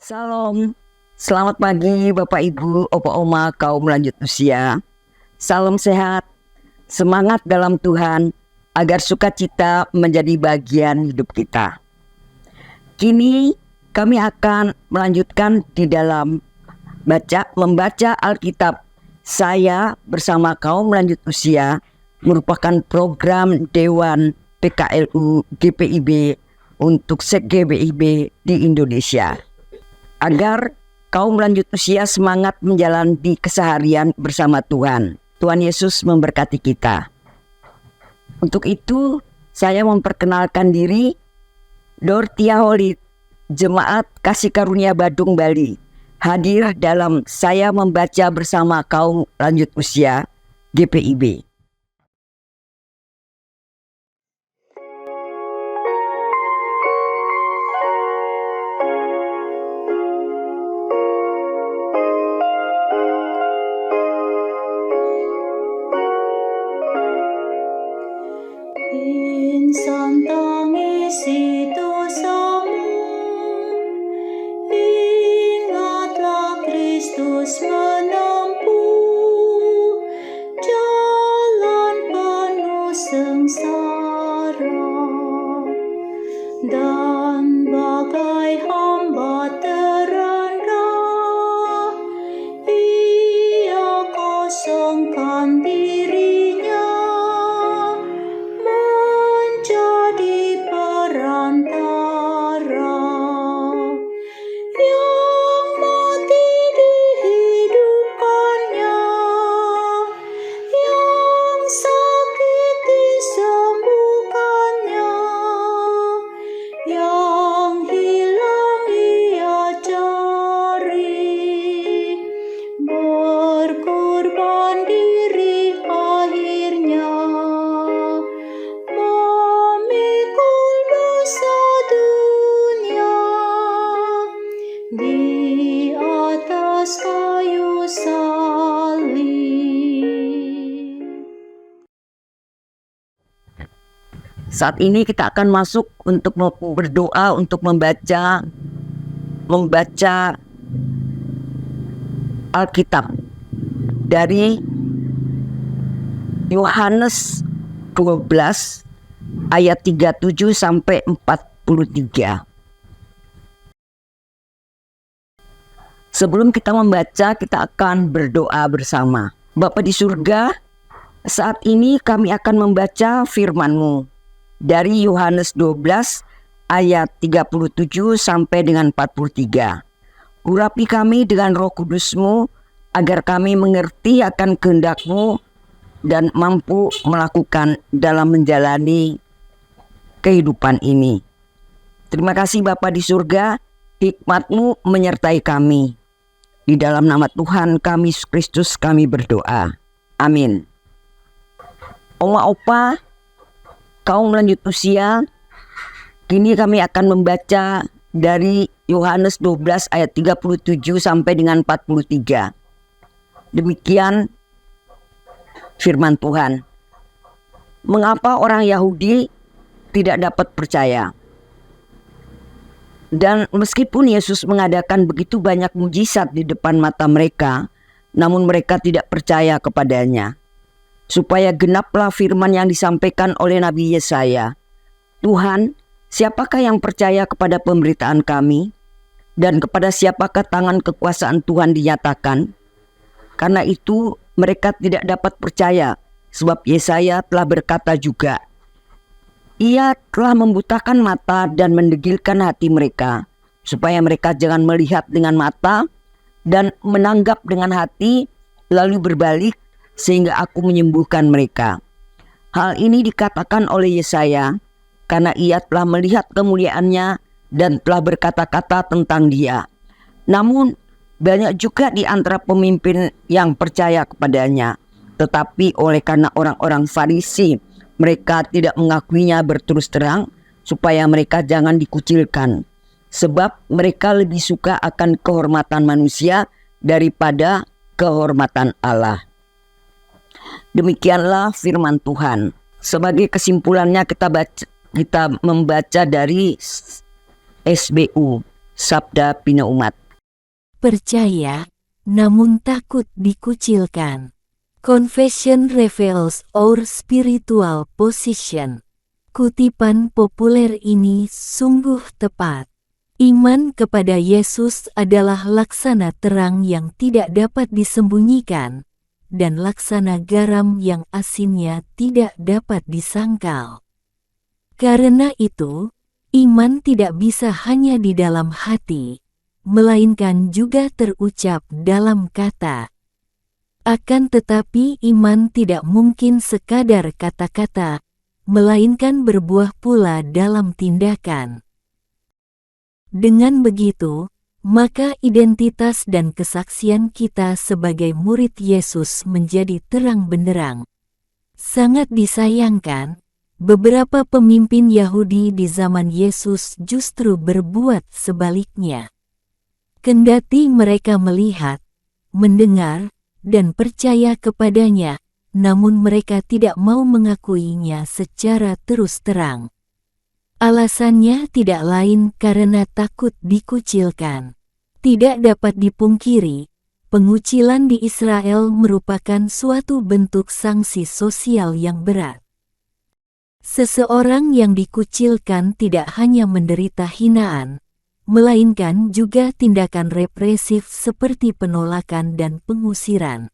Salam, selamat pagi Bapak Ibu, Opa Oma, kaum lanjut usia. Salam sehat, semangat dalam Tuhan, agar sukacita menjadi bagian hidup kita. Kini kami akan melanjutkan di dalam membaca Alkitab. Saya bersama kaum lanjut usia merupakan program Dewan PKLU GPIB untuk GBIB di Indonesia, agar kaum lanjut usia semangat menjalani keseharian bersama Tuhan. Tuhan Yesus memberkati kita. Untuk itu, saya memperkenalkan diri, Dortia Holid, Jemaat Kasih Karunia Badung, Bali, hadir dalam saya membaca bersama kaum lanjut usia GPIB. Insan tangisi dosamu, ingatlah Kristus menempuh jalan penuh sengsara, dan bagai hamba terendah, ia kosongkan dirinya menjadi perantara yang mati dihidupkannya, yang sakit disembuhkannya, yang hilang ia cari, berkorban diri akhirnya memikul dosa dunia di atas kayu salib. Saat ini kita akan masuk untuk berdoa, untuk membaca Alkitab dari Yohanes 12 ayat 37 sampai 43. Sebelum kita membaca, kita akan berdoa bersama. Bapa di surga, saat ini kami akan membaca firman-Mu dari Yohanes 12 ayat 37 sampai dengan 43. Urapi kami dengan Roh Kudus-Mu agar kami mengerti akan kehendak-Mu dan mampu melakukan dalam menjalani kehidupan ini. Terima kasih Bapa di surga, hikmat-Mu menyertai kami. Di dalam nama Tuhan kami Yesus Kristus kami berdoa. Amin. Oma Opa, kaum lanjut usia, kini kami akan membaca dari Yohanes 12 ayat 37 sampai dengan 43. Demikian firman Tuhan. Mengapa orang Yahudi tidak dapat percaya? Dan meskipun Yesus mengadakan begitu banyak mujizat di depan mata mereka, namun mereka tidak percaya kepadanya. Supaya genaplah firman yang disampaikan oleh Nabi Yesaya. Tuhan, siapakah yang percaya kepada pemberitaan kami? Dan kepada siapakah tangan kekuasaan Tuhan dinyatakan? Karena itu mereka tidak dapat percaya, sebab Yesaya telah berkata juga, Ia telah membutakan mata dan mendegilkan hati mereka, supaya mereka jangan melihat dengan mata dan menanggap dengan hati, lalu berbalik sehingga aku menyembuhkan mereka. Hal ini dikatakan oleh Yesaya, karena ia telah melihat kemuliaannya dan telah berkata-kata tentang dia. Namun banyak juga di antara pemimpin yang percaya kepadanya, tetapi oleh karena orang-orang Farisi, mereka tidak mengakuinya berterus terang, supaya mereka jangan dikucilkan. Sebab mereka lebih suka akan kehormatan manusia daripada kehormatan Allah. Demikianlah firman Tuhan. Sebagai kesimpulannya kita membaca dari SBU, Sabda Bina Umat. Percaya, namun takut dikucilkan. Confession reveals our spiritual position. Kutipan populer ini sungguh tepat. Iman kepada Yesus adalah laksana terang yang tidak dapat disembunyikan, dan laksana garam yang asinnya tidak dapat disangkal. Karena itu, iman tidak bisa hanya di dalam hati, melainkan juga terucap dalam kata. Akan tetapi iman tidak mungkin sekadar kata-kata, melainkan berbuah pula dalam tindakan. Dengan begitu, maka identitas dan kesaksian kita sebagai murid Yesus menjadi terang benderang. Sangat disayangkan, beberapa pemimpin Yahudi di zaman Yesus justru berbuat sebaliknya. Kendati mereka melihat, mendengar, dan percaya kepadanya, namun mereka tidak mau mengakuinya secara terus terang. Alasannya tidak lain karena takut dikucilkan. Tidak dapat dipungkiri, pengucilan di Israel merupakan suatu bentuk sanksi sosial yang berat. Seseorang yang dikucilkan tidak hanya menderita hinaan, melainkan juga tindakan represif seperti penolakan dan pengusiran.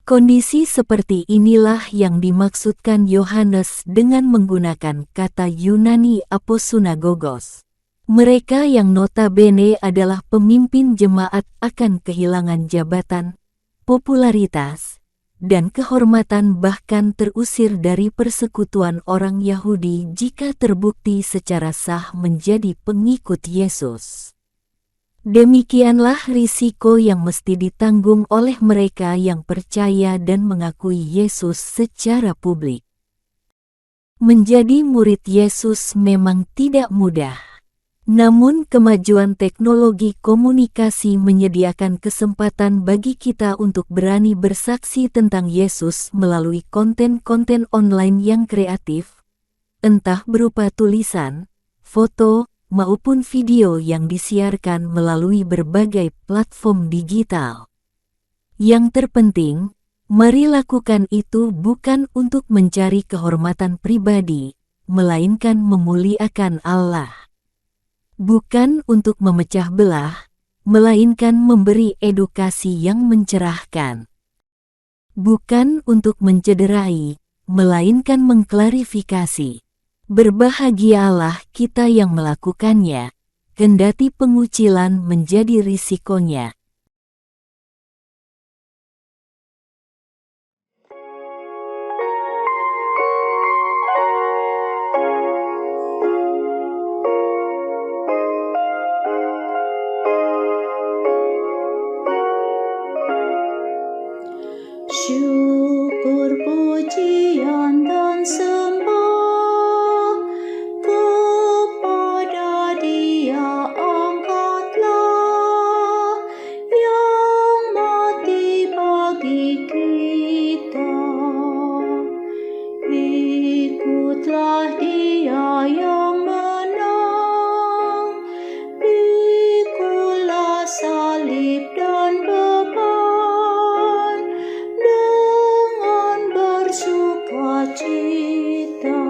Kondisi seperti inilah yang dimaksudkan Yohanes dengan menggunakan kata Yunani aposunagogos. Mereka yang notabene adalah pemimpin jemaat akan kehilangan jabatan, popularitas, dan kehormatan, bahkan terusir dari persekutuan orang Yahudi jika terbukti secara sah menjadi pengikut Yesus. Demikianlah risiko yang mesti ditanggung oleh mereka yang percaya dan mengakui Yesus secara publik. Menjadi murid Yesus memang tidak mudah. Namun kemajuan teknologi komunikasi menyediakan kesempatan bagi kita untuk berani bersaksi tentang Yesus melalui konten-konten online yang kreatif, entah berupa tulisan, foto, maupun video yang disiarkan melalui berbagai platform digital. Yang terpenting, mari lakukan itu bukan untuk mencari kehormatan pribadi, melainkan memuliakan Allah. Bukan untuk memecah belah, melainkan memberi edukasi yang mencerahkan. Bukan untuk mencederai, melainkan mengklarifikasi. Berbahagialah kita yang melakukannya, kendati pengucilan menjadi risikonya. Syukur, pujian, dan sembah kepada Dia, angkatlah yang mati bagi kita. Ikutlah Dia yang menang, pikulah salib dan beban dengan bersukacita.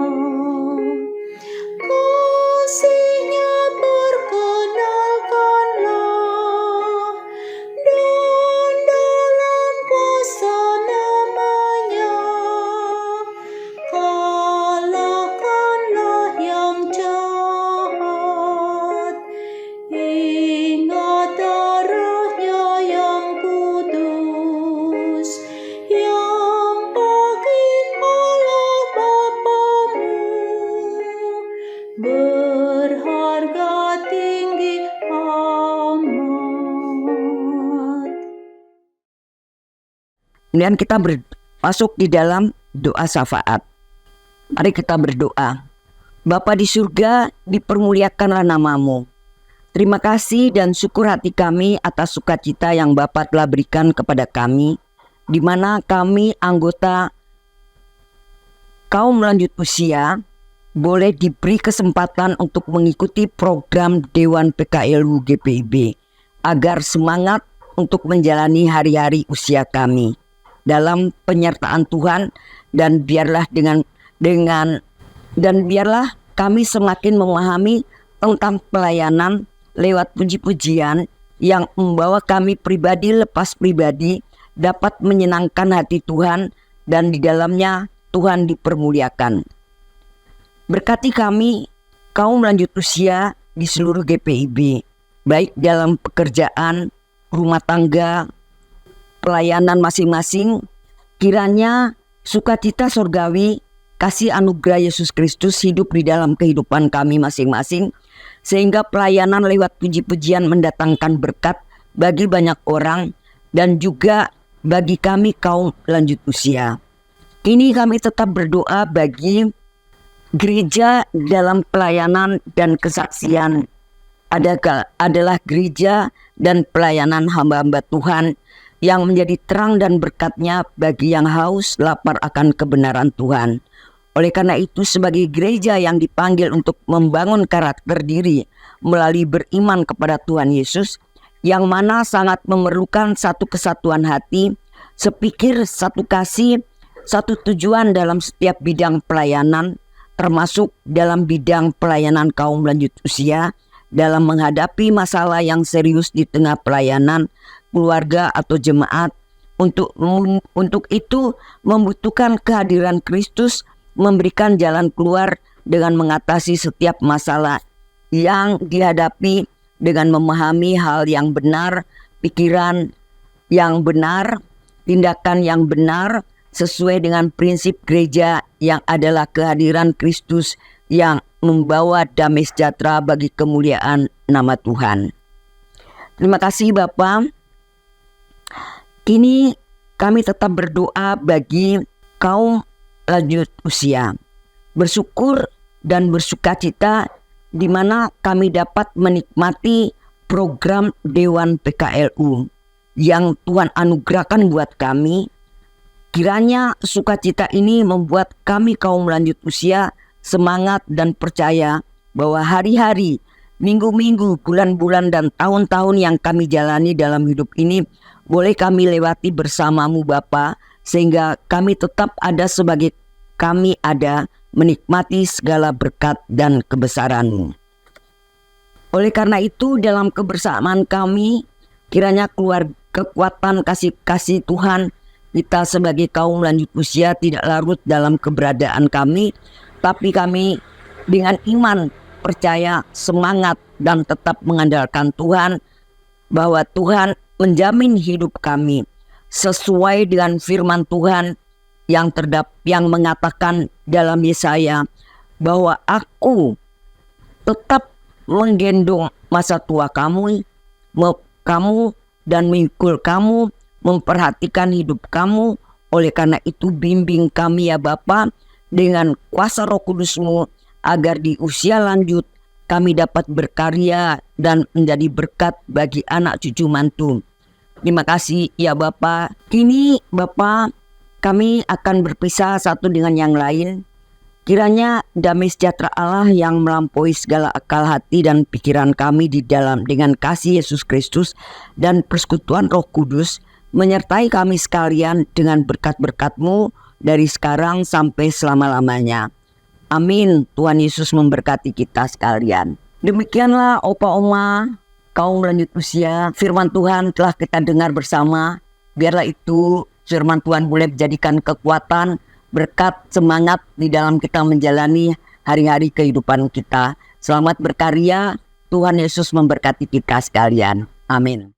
Kasih-Nya perkenalkanlah, dan dalam kuasa nama-Nya kalahkanlah yang jahat. Ingat darah-Nya yang kudus, yang bagi Allah Bapamu berharga tinggi amat. Kemudian kita masuk di dalam doa syafaat. Mari kita berdoa. Bapa di surga, dipermuliakanlah nama-Mu. Terima kasih dan syukur hati kami atas sukacita yang Bapa telah berikan kepada kami, di mana kami anggota kaum lanjut usia boleh diberi kesempatan untuk mengikuti program Dewan PKLU GPIB agar semangat untuk menjalani hari-hari usia kami dalam penyertaan Tuhan, dan biarlah biarlah kami semakin memahami tentang pelayanan lewat puji-pujian yang membawa kami pribadi lepas pribadi dapat menyenangkan hati Tuhan, dan di dalamnya Tuhan dipermuliakan. Berkati kami kaum lanjut usia di seluruh GPIB, baik dalam pekerjaan, rumah tangga, pelayanan masing-masing. Kiranya sukacita surgawi, kasih anugerah Yesus Kristus hidup di dalam kehidupan kami masing-masing, sehingga pelayanan lewat puji-pujian mendatangkan berkat bagi banyak orang dan juga bagi kami kaum lanjut usia. Kini kami tetap berdoa bagi gereja dalam pelayanan dan kesaksian adalah gereja dan pelayanan hamba-hamba Tuhan yang menjadi terang dan berkatnya bagi yang haus lapar akan kebenaran Tuhan. Oleh karena itu, sebagai gereja yang dipanggil untuk membangun karakter diri melalui beriman kepada Tuhan Yesus, yang mana sangat memerlukan satu kesatuan hati, sepikir, satu kasih, satu tujuan dalam setiap bidang pelayanan, termasuk dalam bidang pelayanan kaum lanjut usia, dalam menghadapi masalah yang serius di tengah pelayanan keluarga atau jemaat. Untuk itu membutuhkan kehadiran Kristus memberikan jalan keluar dengan mengatasi setiap masalah yang dihadapi dengan memahami hal yang benar, pikiran yang benar, tindakan yang benar, sesuai dengan prinsip gereja yang adalah kehadiran Kristus yang membawa damai sejahtera bagi kemuliaan nama Tuhan. Terima kasih Bapak. Kini kami tetap berdoa bagi kaum lanjut usia. Bersyukur dan bersukacita di mana kami dapat menikmati program Dewan PKLU yang Tuhan anugerahkan buat kami. Kiranya sukacita ini membuat kami kaum lanjut usia semangat dan percaya bahwa hari-hari, minggu-minggu, bulan-bulan, dan tahun-tahun yang kami jalani dalam hidup ini boleh kami lewati bersamamu Bapa, sehingga kami tetap ada sebagai kami ada menikmati segala berkat dan kebesaran-Mu. Oleh karena itu, dalam kebersamaan kami, kiranya keluar kekuatan kasih Tuhan. Kita sebagai kaum lanjut usia tidak larut dalam keberadaan kami, tapi kami dengan iman, percaya, semangat, dan tetap mengandalkan Tuhan, bahwa Tuhan menjamin hidup kami sesuai dengan firman Tuhan yang mengatakan dalam Yesaya bahwa aku tetap menggendong masa tua kamu dan memikul kamu, memperhatikan hidup kamu. Oleh karena itu bimbing kami ya Bapa dengan kuasa Roh Kudus-Mu, agar di usia lanjut kami dapat berkarya dan menjadi berkat bagi anak cucu mantu. Terima kasih ya Bapa. Kini Bapa, kami akan berpisah satu dengan yang lain. Kiranya damai sejahtera Allah yang melampaui segala akal hati dan pikiran kami di dalam dengan kasih Yesus Kristus dan persekutuan Roh Kudus menyertai kami sekalian dengan berkat-berkat-Mu dari sekarang sampai selama-lamanya. Amin. Tuhan Yesus memberkati kita sekalian. Demikianlah Opa Oma, kaum lanjut usia, firman Tuhan telah kita dengar bersama. Biarlah itu firman Tuhan boleh menjadikan kekuatan, berkat, semangat di dalam kita menjalani hari-hari kehidupan kita. Selamat berkarya. Tuhan Yesus memberkati kita sekalian. Amin.